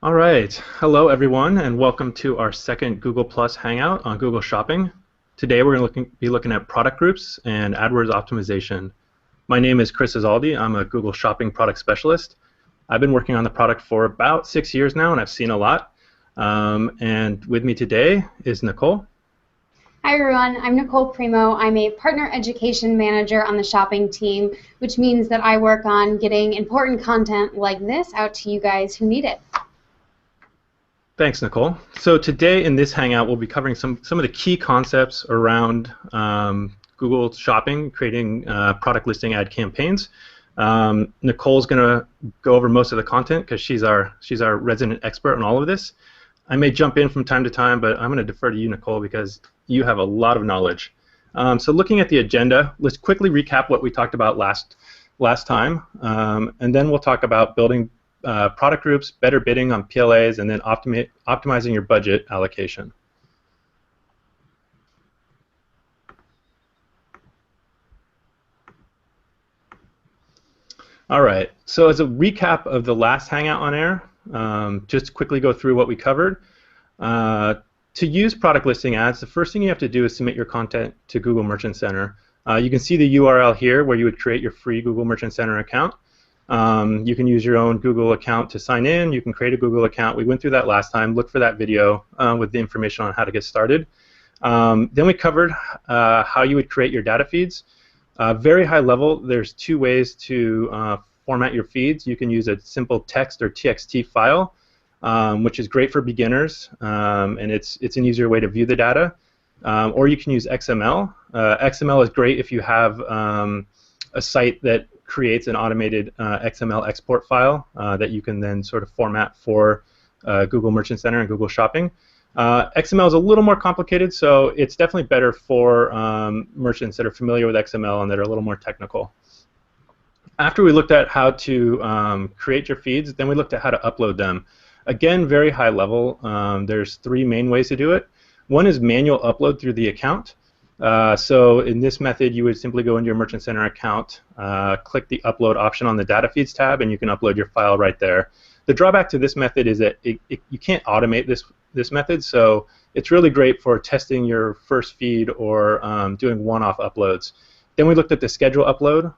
All right. Hello, everyone, and welcome to our second Google Plus Hangout on Google Shopping. Today, we're going to be looking at product groups and AdWords optimization. My name is Chris Azalde. I'm a Google Shopping product specialist. I've been working on the product for about 6 years now, and I've seen a lot. And with me today is Nicole. Hi everyone, I'm Nicole Premo. I'm a partner education manager on the shopping team, which means that I work on getting important content like this out to you guys who need it. Thanks, Nicole. So today in this Hangout, we'll be covering some of the key concepts around Google Shopping, creating product listing ad campaigns. Nicole's going to go over most of the content because she's our resident expert on all of this. I may jump in from time to time, but I'm going to defer to you, Nicole, because you have a lot of knowledge. So looking at the agenda, let's quickly recap what we talked about last time, and then we'll talk about building product groups, better bidding on PLAs, and then optimizing your budget allocation. All right, so as a recap of the last Hangout on air, just quickly go through what we covered. To use product listing ads, the first thing you have to do is submit your content to Google Merchant Center. You can see the URL here where you would create your free Google Merchant Center account. You can use your own Google account to sign in. You can create a Google account. We went through that last time. Look for that video with the information on how to get started. Then we covered how you would create your data feeds. Very high level, there's two ways to format your feeds. You can use a simple text or TXT file, which is great for beginners, and it's an easier way to view the data. Or you can use XML. XML is great if you have a site that creates an automated XML export file that you can then sort of format for Google Merchant Center and Google Shopping. XML is a little more complicated, so it's definitely better for merchants that are familiar with XML and that are a little more technical. After we looked at how to create your feeds, then we looked at how to upload them. Again, very high level. There's three main ways to do it. One is manual upload through the account. So in this method, you would simply go into your Merchant Center account, click the Upload option on the Data Feeds tab, and you can upload your file right there. The drawback to this method is that you can't automate this method, so it's really great for testing your first feed or doing one-off uploads. Then we looked at the schedule upload.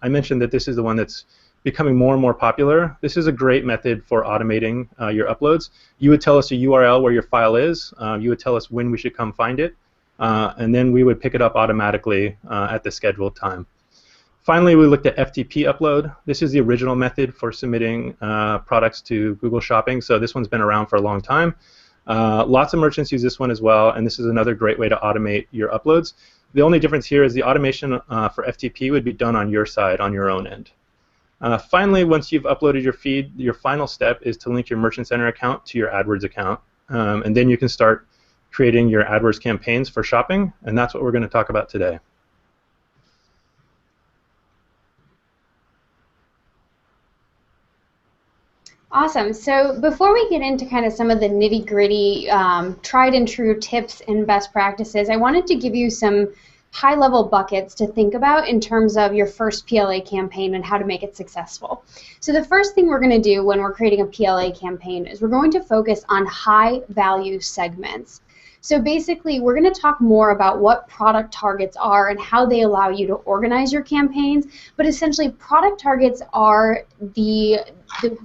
I mentioned that this is the one that's becoming more and more popular. This is a great method for automating your uploads. You would tell us a URL where your file is. You would tell us when we should come find it. And then we would pick it up automatically at the scheduled time. Finally, we looked at FTP upload. This is the original method for submitting products to Google Shopping, so this one's been around for a long time. Lots of merchants use this one as well, and this is another great way to automate your uploads. The only difference here is the automation for FTP would be done on your side, on your own end. Finally, once you've uploaded your feed, your final step is to link your Merchant Center account to your AdWords account, and then you can start creating your AdWords campaigns for shopping, and that's what we're going to talk about today. Awesome. So before we get into kind of some of the nitty-gritty, tried and true tips and best practices, I wanted to give you some high-level buckets to think about in terms of your first PLA campaign and how to make it successful. So the first thing we're going to do when we're creating a PLA campaign is we're going to focus on high-value segments. So basically, we're going to talk more about what product targets are and how they allow you to organize your campaigns, but essentially product targets are the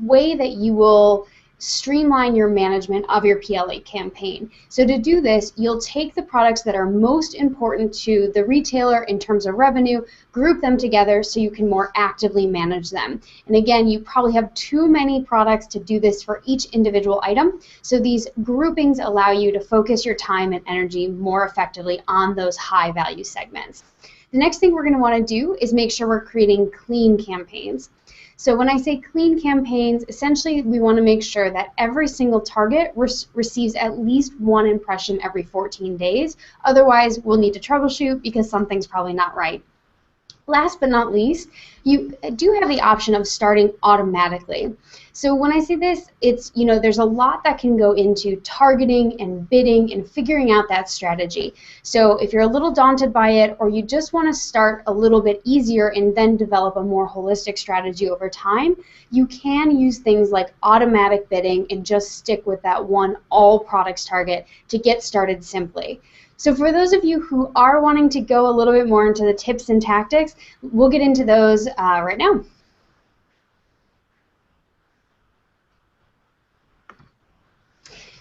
way that you will streamline your management of your PLA campaign. So to do this, you'll take the products that are most important to the retailer in terms of revenue, group them together so you can more actively manage them. And again, you probably have too many products to do this for each individual item, so these groupings allow you to focus your time and energy more effectively on those high value segments. The next thing we're going to want to do is make sure we're creating clean campaigns. So when I say clean campaigns, essentially we want to make sure that every single target receives at least one impression every 14 days. Otherwise, we'll need to troubleshoot because something's probably not right. Last but not least, you do have the option of starting automatically. So when I say this, it's, there's a lot that can go into targeting and bidding and figuring out that strategy. So if you're a little daunted by it, or you just want to start a little bit easier and then develop a more holistic strategy over time, you can use things like automatic bidding and just stick with that one all products target to get started simply. So for those of you who are wanting to go a little bit more into the tips and tactics, we'll get into those right now.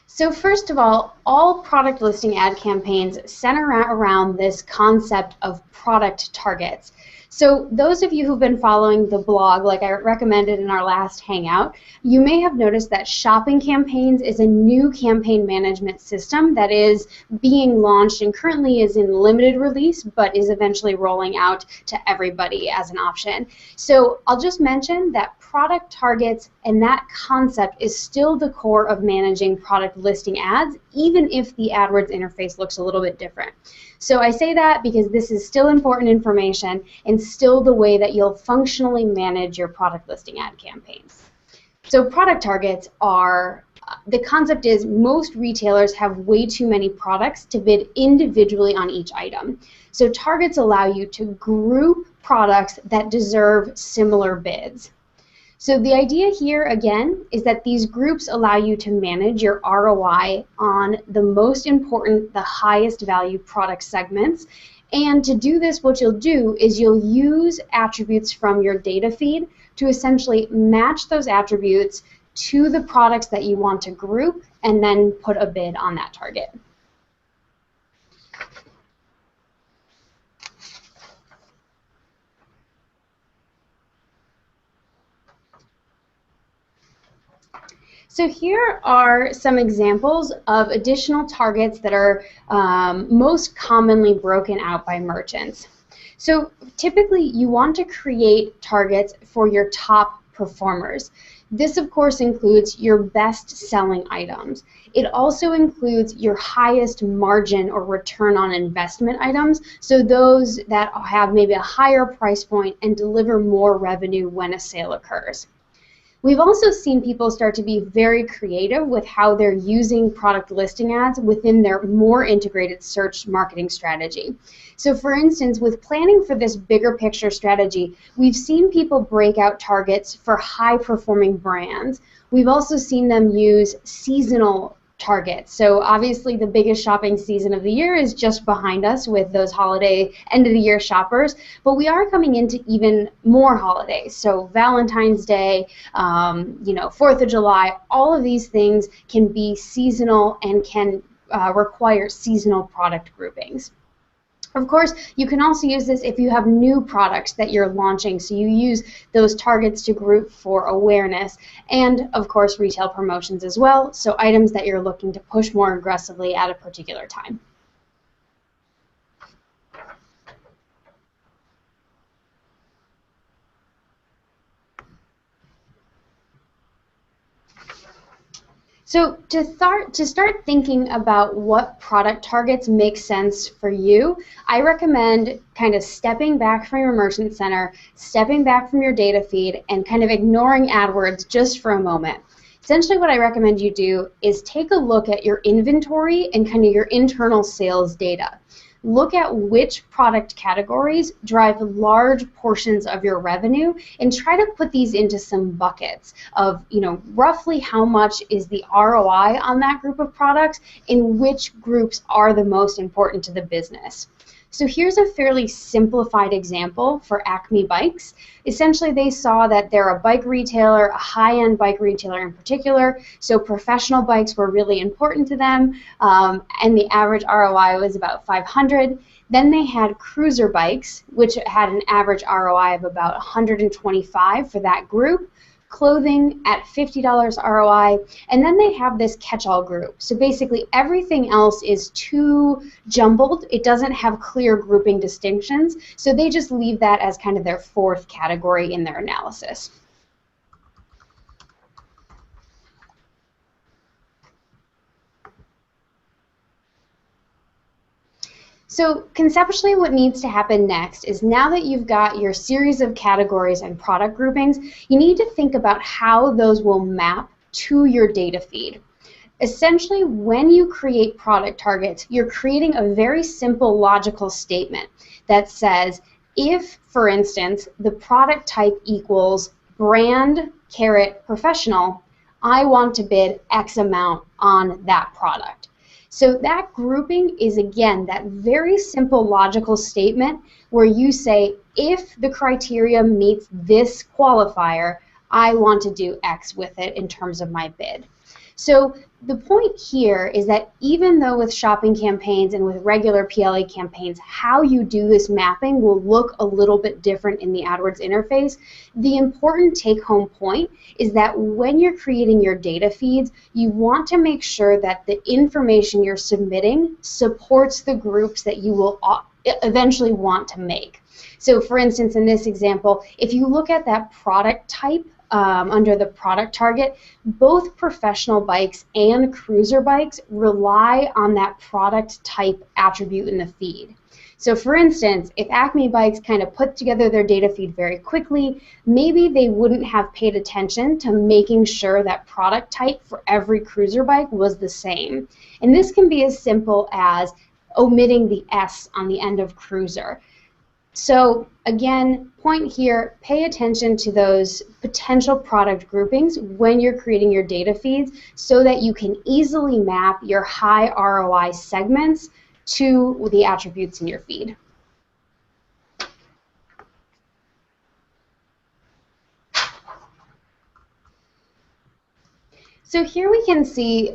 So first of all product listing ad campaigns center around this concept of product targets. So those of you who've been following the blog, like I recommended in our last Hangout, you may have noticed that shopping campaigns is a new campaign management system that is being launched and currently is in limited release, but is eventually rolling out to everybody as an option. So I'll just mention that product targets and that concept is still the core of managing product listing ads, even if the AdWords interface looks a little bit different. So I say that because this is still important information and still the way that you'll functionally manage your product listing ad campaigns. So product targets are, the concept is most retailers have way too many products to bid individually on each item. So targets allow you to group products that deserve similar bids. So the idea here, again, is that these groups allow you to manage your ROI on the most important, the highest value product segments. And to do this, what you'll do is you'll use attributes from your data feed to essentially match those attributes to the products that you want to group and then put a bid on that target. So here are some examples of additional targets that are most commonly broken out by merchants. So typically you want to create targets for your top performers. This of course includes your best selling items. It also includes your highest margin or return on investment items, so those that have maybe a higher price point and deliver more revenue when a sale occurs. We've also seen people start to be very creative with how they're using product listing ads within their more integrated search marketing strategy. So for instance, with planning for this bigger picture strategy, we've seen people break out targets for high performing brands. We've also seen them use seasonal targets. So obviously the biggest shopping season of the year is just behind us with those holiday end of the year shoppers, but we are coming into even more holidays. So Valentine's Day, 4th of July, all of these things can be seasonal and can require seasonal product groupings. Of course, you can also use this if you have new products that you're launching, so you use those targets to group for awareness, and of course retail promotions as well, so items that you're looking to push more aggressively at a particular time. So to start thinking about what product targets make sense for you, I recommend kind of stepping back from your merchant center, stepping back from your data feed, and kind of ignoring AdWords just for a moment. Essentially what I recommend you do is take a look at your inventory and kind of your internal sales data. Look at which product categories drive large portions of your revenue and try to put these into some buckets of, roughly how much is the ROI on that group of products and which groups are the most important to the business. So here's a fairly simplified example for Acme Bikes. Essentially, they saw that they're a bike retailer, a high-end bike retailer in particular, so professional bikes were really important to them, and the average ROI was about $500. Then they had cruiser bikes, which had an average ROI of about $125 for that group, clothing at $50 ROI, and then they have this catch-all group. So basically everything else is too jumbled. It doesn't have clear grouping distinctions, so they just leave that as kind of their fourth category in their analysis. So conceptually, what needs to happen next is now that you've got your series of categories and product groupings, you need to think about how those will map to your data feed. Essentially, when you create product targets, you're creating a very simple logical statement that says, if, for instance, the product type equals brand, professional, I want to bid X amount on that product. So that grouping is, again, that very simple logical statement where you say, if the criteria meets this qualifier, I want to do X with it in terms of my bid. So the point here is that even though with shopping campaigns and with regular PLA campaigns, how you do this mapping will look a little bit different in the AdWords interface, the important take-home point is that when you're creating your data feeds, you want to make sure that the information you're submitting supports the groups that you will eventually want to make. So for instance, in this example, if you look at that product type, under the product target, both professional bikes and cruiser bikes rely on that product type attribute in the feed. So for instance, if Acme Bikes kind of put together their data feed very quickly, maybe they wouldn't have paid attention to making sure that product type for every cruiser bike was the same. And this can be as simple as omitting the S on the end of cruiser. So again, point here, pay attention to those potential product groupings when you're creating your data feeds so that you can easily map your high ROI segments to the attributes in your feed. So here we can see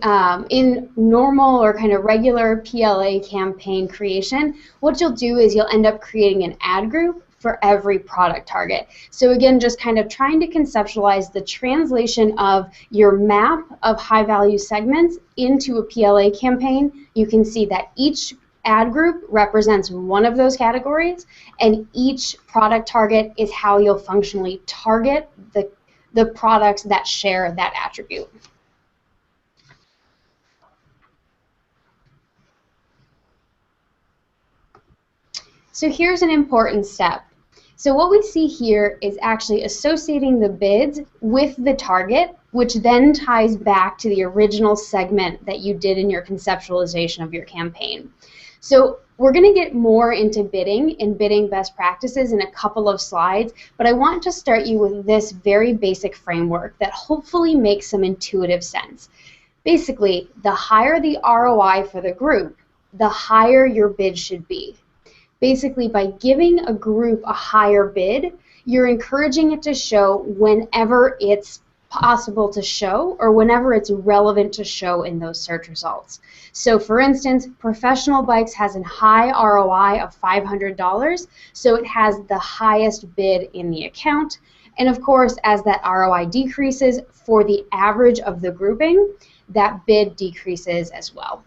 in normal or kind of regular PLA campaign creation, what you'll do is you'll end up creating an ad group for every product target. So again, just kind of trying to conceptualize the translation of your map of high value segments into a PLA campaign. You can see that each ad group represents one of those categories, and each product target is how you'll functionally target the products that share that attribute. So here's an important step. So what we see here is actually associating the bids with the target, which then ties back to the original segment that you did in your conceptualization of your campaign. So we're going to get more into bidding and bidding best practices in a couple of slides, but I want to start you with this very basic framework that hopefully makes some intuitive sense. Basically, the higher the ROI for the group, the higher your bid should be. Basically, by giving a group a higher bid, you're encouraging it to show whenever it's possible to show or whenever it's relevant to show in those search results. So for instance, professional bikes has a high ROI of $500, so it has the highest bid in the account. And of course, as that ROI decreases for the average of the grouping, that bid decreases as well.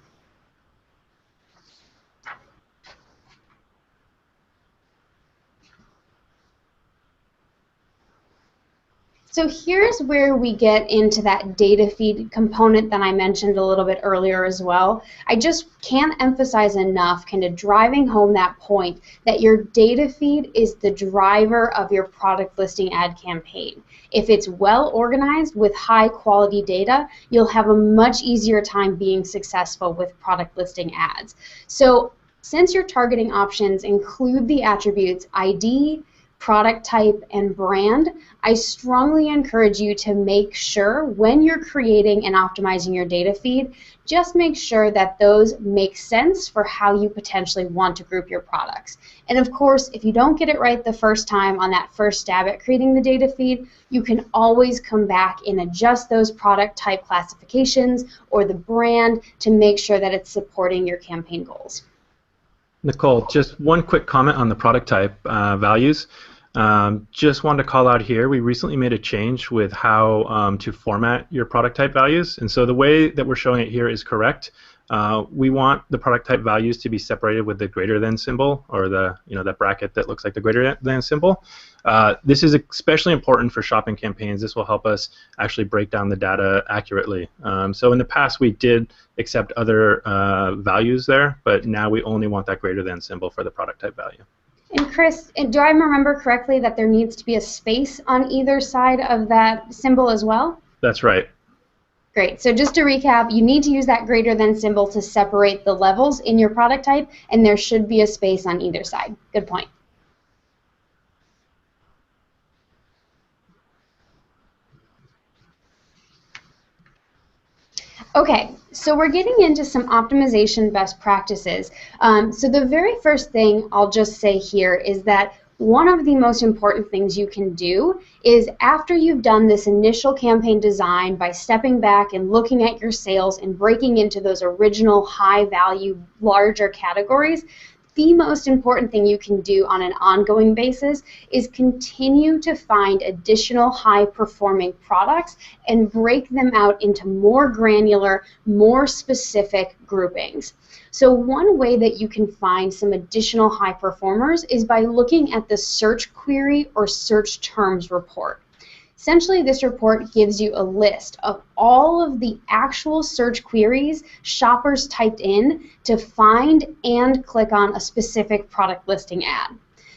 So here's where we get into that data feed component that I mentioned a little bit earlier as well. I just can't emphasize enough kind of driving home that point that your data feed is the driver of your product listing ad campaign. If it's well organized with high quality data, you'll have a much easier time being successful with product listing ads. So since your targeting options include the attributes ID, product type, and brand, I strongly encourage you to make sure when you're creating and optimizing your data feed, just make sure that those make sense for how you potentially want to group your products. And of course, if you don't get it right the first time on that first stab at creating the data feed, you can always come back and adjust those product type classifications or the brand to make sure that it's supporting your campaign goals. Nicole, just one quick comment on the product type values. Just wanted to call out here, we recently made a change with how to format your product type values. And so the way that we're showing it here is correct. We want the product type values to be separated with the greater than symbol, or the that bracket that looks like the greater than symbol. This is especially important for shopping campaigns. This will help us actually break down the data accurately. So in the past we did accept other values there, but now we only want that greater than symbol for the product type value. And Chris, do I remember correctly that there needs to be a space on either side of that symbol as well? That's right. Great. So just to recap, you need to use that greater than symbol to separate the levels in your product type, and there should be a space on either side. Good point. Okay, so we're getting into some optimization best practices. So the very first thing I'll just say here is that one of the most important things you can do is, after you've done this initial campaign design by stepping back and looking at your sales and breaking into those original high value larger categories, the most important thing you can do on an ongoing basis is continue to find additional high-performing products and break them out into more granular, more specific groupings. So one way that you can find some additional high performers is by looking at the search query or search terms report. Essentially, this report gives you a list of all of the actual search queries shoppers typed in to find and click on a specific product listing ad.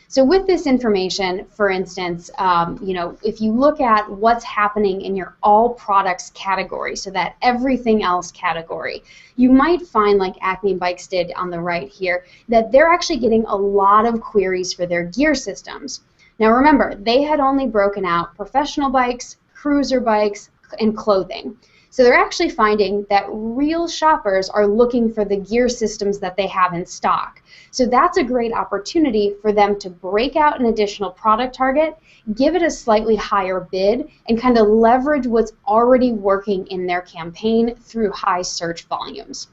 So with this information, for instance, if you look at what's happening in your all products category, so that everything else category, you might find, like Acme Bikes did on the right here, that they're actually getting a lot of queries for their gear systems. Now remember, they had only broken out professional bikes, cruiser bikes, and clothing. So they're actually finding that real shoppers are looking for the gear systems that they have in stock. So that's a great opportunity for them to break out an additional product target, give it a slightly higher bid, and kind of leverage what's already working in their campaign through high search volumes.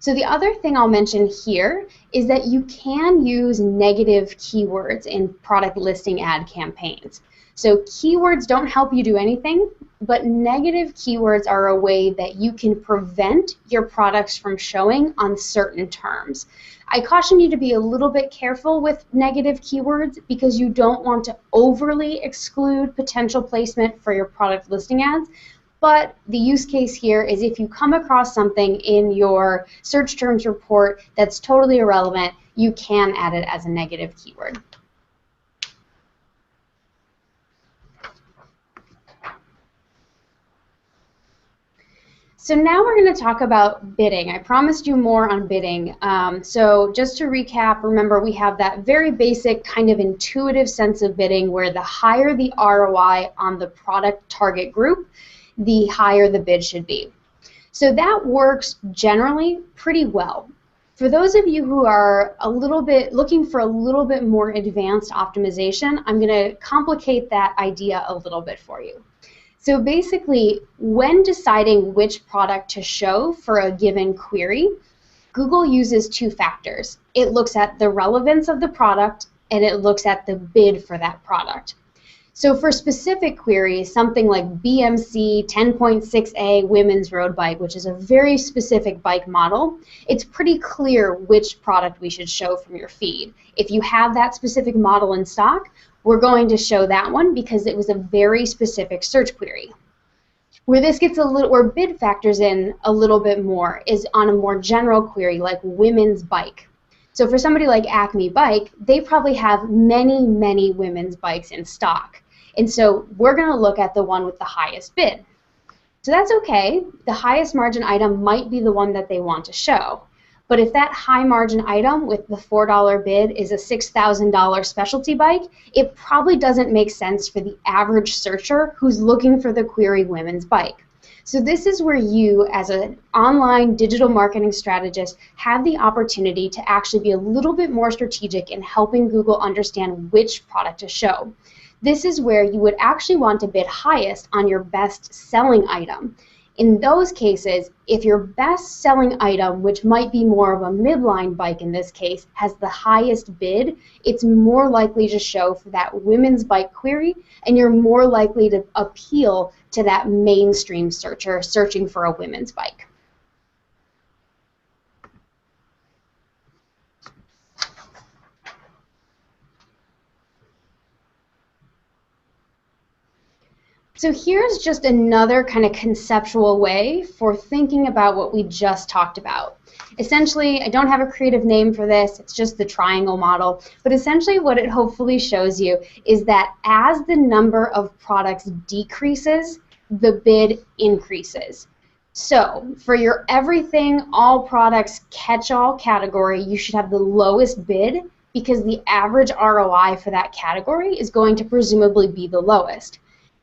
So the other thing I'll mention here is that you can use negative keywords in product listing ad campaigns. So keywords don't help you do anything, but negative keywords are a way that you can prevent your products from showing on certain terms. I caution you to be a little bit careful with negative keywords because you don't want to overly exclude potential placement for your product listing ads. But the use case here is if you come across something in your search terms report that's totally irrelevant, you can add it as a negative keyword. So now we're going to talk about bidding. I promised you more on bidding. So just to recap, remember we have that very basic kind of intuitive sense of bidding where the higher the ROI on the product target group, the higher the bid should be. So that works generally pretty well. For those of you who are a little bit looking for a little bit more advanced optimization, I'm going to complicate that idea a little bit for you. So basically, when deciding which product to show for a given query, Google uses two factors. It looks at the relevance of the product and it looks at the bid for that product. So for specific queries, something like BMC 10.6A women's road bike, which is a very specific bike model, it's pretty clear which product we should show from your feed. If you have that specific model in stock, we're going to show that one because it was a very specific search query. Where this gets a little, where bid factors in a little bit more is on a more general query like women's bike. So for somebody like Acme Bike, they probably have many, many women's bikes in stock. And so we're going to look at the one with the highest bid. So that's okay. The highest margin item might be the one that they want to show. But if that high margin item with the $4 bid is a $6,000 specialty bike, it probably doesn't make sense for the average searcher who's looking for the query women's bike. So this is where you, as an online digital marketing strategist, have the opportunity to actually be a little bit more strategic in helping Google understand which product to show. This is where you would actually want to bid highest on your best selling item. In those cases, if your best selling item, which might be more of a midline bike in this case, has the highest bid, it's more likely to show for that women's bike query, and you're more likely to appeal to that mainstream searcher searching for a women's bike. So here's just another kind of conceptual way for thinking about what we just talked about. Essentially, I don't have a creative name for this, it's just the triangle model, but essentially what it hopefully shows you is that as the number of products decreases, the bid increases. So for your everything, all products, catch-all category, you should have the lowest bid because the average ROI for that category is going to presumably be the lowest.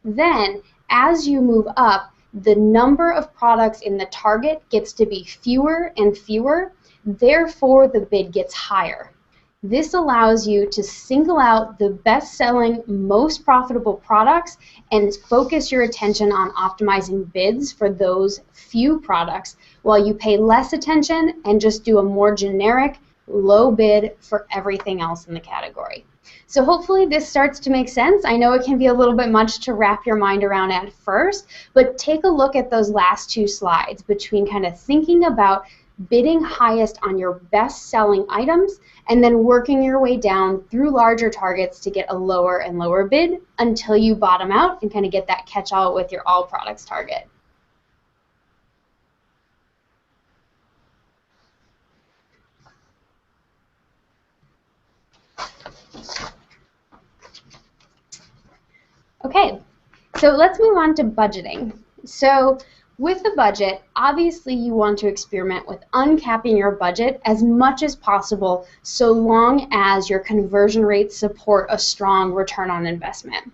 Then, as you move up, the number of products in the target gets to be fewer and fewer, therefore the bid gets higher. This allows you to single out the best-selling, most profitable products and focus your attention on optimizing bids for those few products while you pay less attention and just do a more generic, low bid for everything else in the category. So hopefully this starts to make sense. I know it can be a little bit much to wrap your mind around at first, but take a look at those last two slides between kind of thinking about bidding highest on your best-selling items and then working your way down through larger targets to get a lower and lower bid until you bottom out and kind of get that catch-all with your all products target. Okay, so let's move on to budgeting. So with a budget, obviously you want to experiment with uncapping your budget as much as possible so long as your conversion rates support a strong return on investment.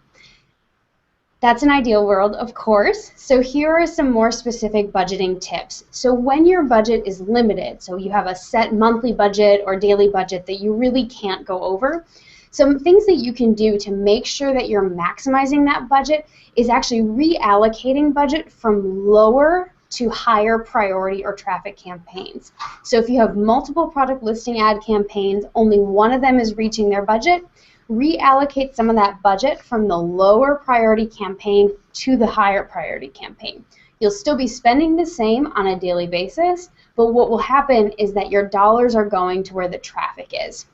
That's an ideal world, of course. So here are some more specific budgeting tips. So when your budget is limited, so you have a set monthly budget or daily budget that you really can't go over, some things that you can do to make sure that you're maximizing that budget is actually reallocating budget from lower to higher priority or traffic campaigns. So if you have multiple product listing ad campaigns, only one of them is reaching their budget, reallocate some of that budget from the lower priority campaign to the higher priority campaign. You'll still be spending the same on a daily basis, but what will happen is that your dollars are going to where the traffic is.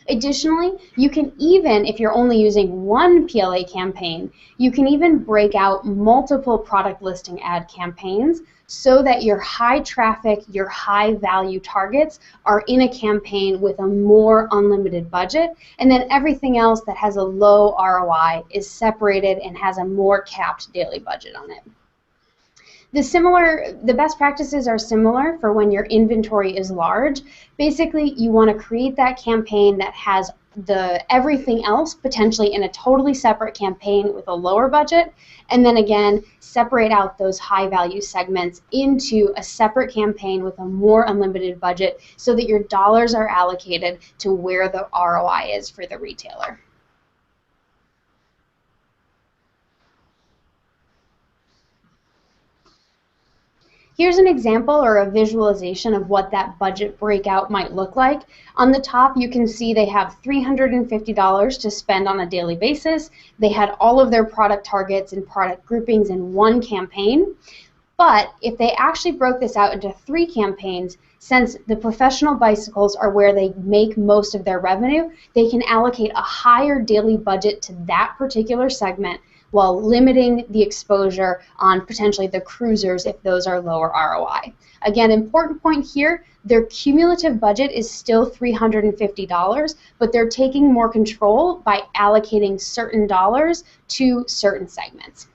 Additionally, you can even, if you're only using one PLA campaign, you can even break out multiple product listing ad campaigns so that your high traffic, your high value targets are in a campaign with a more unlimited budget, and then everything else that has a low ROI is separated and has a more capped daily budget on it. The best practices are similar for when your inventory is large. Basically, you want to create that campaign that has everything else potentially in a totally separate campaign with a lower budget, and then again, separate out those high value segments into a separate campaign with a more unlimited budget so that your dollars are allocated to where the ROI is for the retailer. Here's an example or a visualization of what that budget breakout might look like. On the top, you can see they have $350 to spend on a daily basis. They had all of their product targets and product groupings in one campaign. But if they actually broke this out into 3 campaigns, since the professional bicycles are where they make most of their revenue, they can allocate a higher daily budget to that particular segment while limiting the exposure on potentially the cruisers if those are lower ROI. Again, important point here, their cumulative budget is still $350, but they're taking more control by allocating certain dollars to certain segments.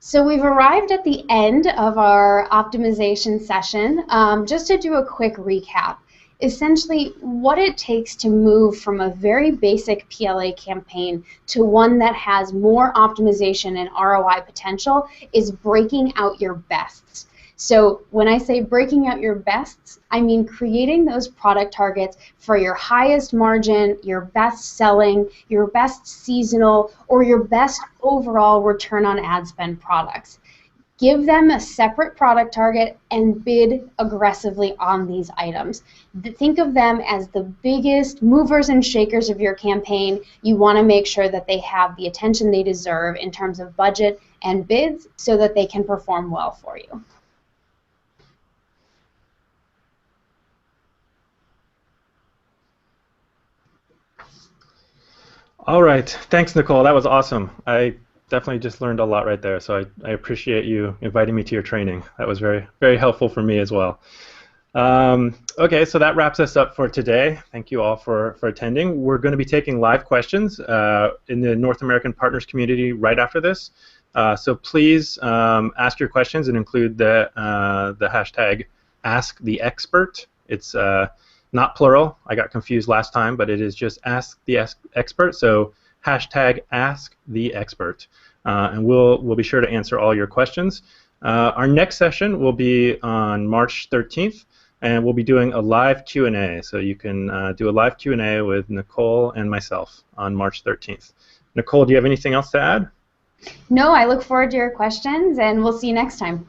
So we've arrived at the end of our optimization session. Just to do a quick recap, essentially what it takes to move from a very basic PLA campaign to one that has more optimization and ROI potential is breaking out your bests. So when I say breaking out your bests, I mean creating those product targets for your highest margin, your best selling, your best seasonal, or your best overall return on ad spend products. Give them a separate product target and bid aggressively on these items. Think of them as the biggest movers and shakers of your campaign. You want to make sure that they have the attention they deserve in terms of budget and bids so that they can perform well for you. All right. Thanks, Nicole. That was awesome. I definitely just learned a lot right there. So I appreciate you inviting me to your training. That was very, very helpful for me as well. Okay, so that wraps us up for today. Thank you all for attending. We're going to be taking live questions in the North American Partners community right after this. So please ask your questions and include the hashtag #AskTheExpert. It's not plural. I got confused last time, but it is just Ask the Expert. So hashtag #AskTheExpert, and we'll be sure to answer all your questions. Our next session will be on March 13th, and we'll be doing a live Q&A. So you can do a live Q&A with Nicole and myself on March 13th. Nicole, do you have anything else to add? No, I look forward to your questions, and we'll see you next time.